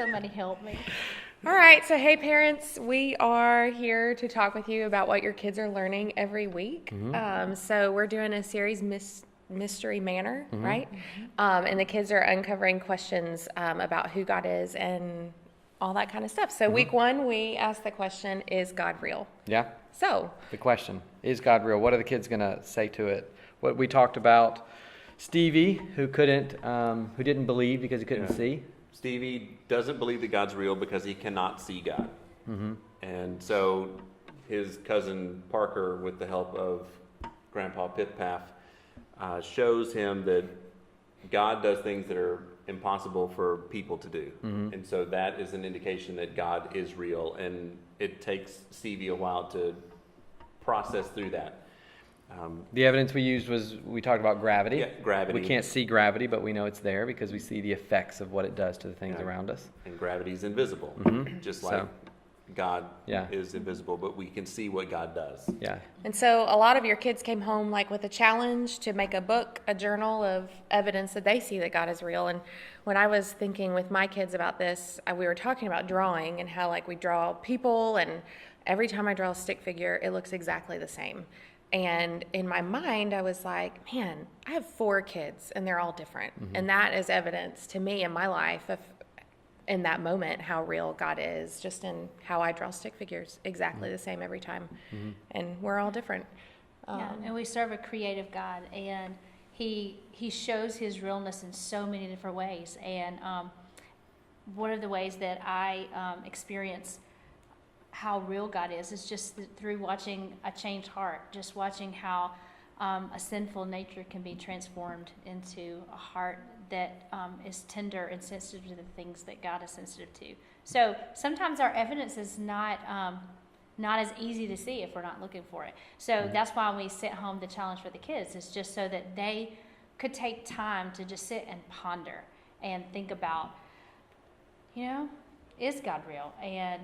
Somebody help me. All right, so hey parents, we are here to talk with you about what your kids are learning every week. So we're doing a series, Mystery Manor, right? And the kids are uncovering questions about who God is and all that kind of stuff. So week one, we asked the question, is God real? Yeah. So The question, is God real? What are the kids going to say to it? What we talked about, Stevie, who didn't believe because he couldn't see. Stevie doesn't believe that God's real because he cannot see God. And so his cousin Parker, with the help of Grandpa Pippaff, shows him that God does things that are impossible for people to do. And so that is an indication that God is real. And it takes Stevie a while to process through that. The evidence we used was, we talked about gravity. Yeah, gravity. We can't see gravity, but we know it's there because we see the effects of what it does to the things around us. And gravity is invisible, just like God is invisible, but we can see what God does. Yeah. And so a lot of your kids came home like with a challenge to make a book, a journal of evidence that they see that God is real. And when I was thinking with my kids about this, we were talking about drawing and how like we draw people, and every time I draw a stick figure, it looks exactly the same. And in my mind, I was like, man, I have 4 kids and they're all different. And that is evidence to me in my life of, in that moment, how real God is, just in how I draw stick figures, exactly the same every time. And we're all different. And we serve a creative God, and he shows his realness in so many different ways. And one of the ways that I experience how real God is just through watching a changed heart, just watching how a sinful nature can be transformed into a heart that is tender and sensitive to the things that God is sensitive to. So sometimes our evidence is not as easy to see if we're not looking for it. So that's why we sent home the challenge for the kids. It's just so that they could take time to just sit and ponder and think about, is God real? And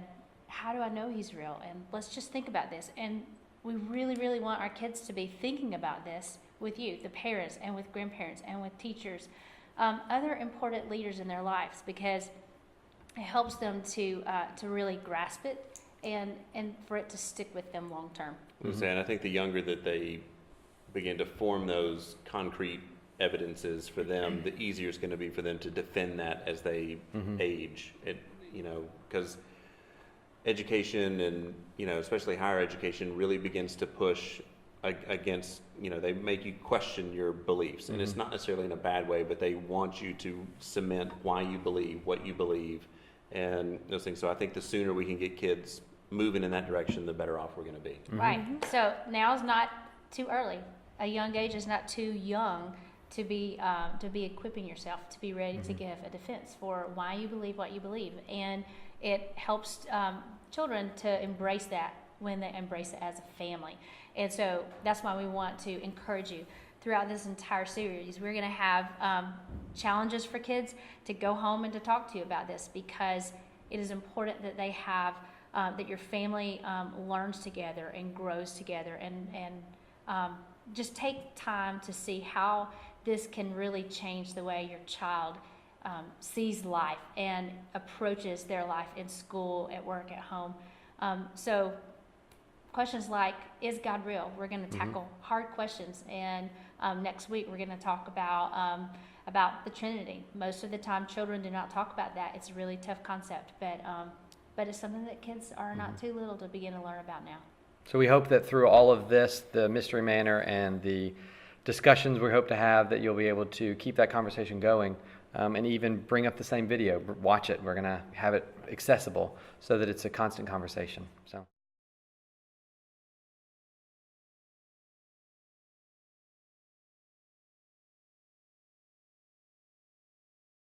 how do I know he's real? And let's just think about this. And we really, really want our kids to be thinking about this with you, the parents, and with grandparents, and with teachers, other important leaders in their lives, because it helps them to really grasp it and for it to stick with them long term. And I think the younger that they begin to form those concrete evidences for them, the easier it's going to be for them to defend that as they age. Because education and, especially higher education really begins to push against, they make you question your beliefs. And it's not necessarily in a bad way, but they want you to cement why you believe, what you believe, and those things. So I think the sooner we can get kids moving in that direction, the better off we're going to be. Right. So now is not too early. A young age is not too young to be equipping yourself to be ready to give a defense for why you believe what you believe. And it helps children to embrace that when they embrace it as a family. And so that's why we want to encourage you throughout this entire series. We're going to have challenges for kids to go home and to talk to you about this, because it is important that they have that your family learns together and grows together, and just take time to see how this can really change the way your child sees life and approaches their life in school, at work, at home. So questions like, is God real? We're going to tackle hard questions. And next week we're going to talk about the Trinity. Most of the time children do not talk about that. It's a really tough concept, but it's something that kids are not too little to begin to learn about now. So we hope that through all of this, the Mystery Manor and the discussions we hope to have, that you'll be able to keep that conversation going. And even bring up the same video, watch it. We're going to have it accessible so that it's a constant conversation. So.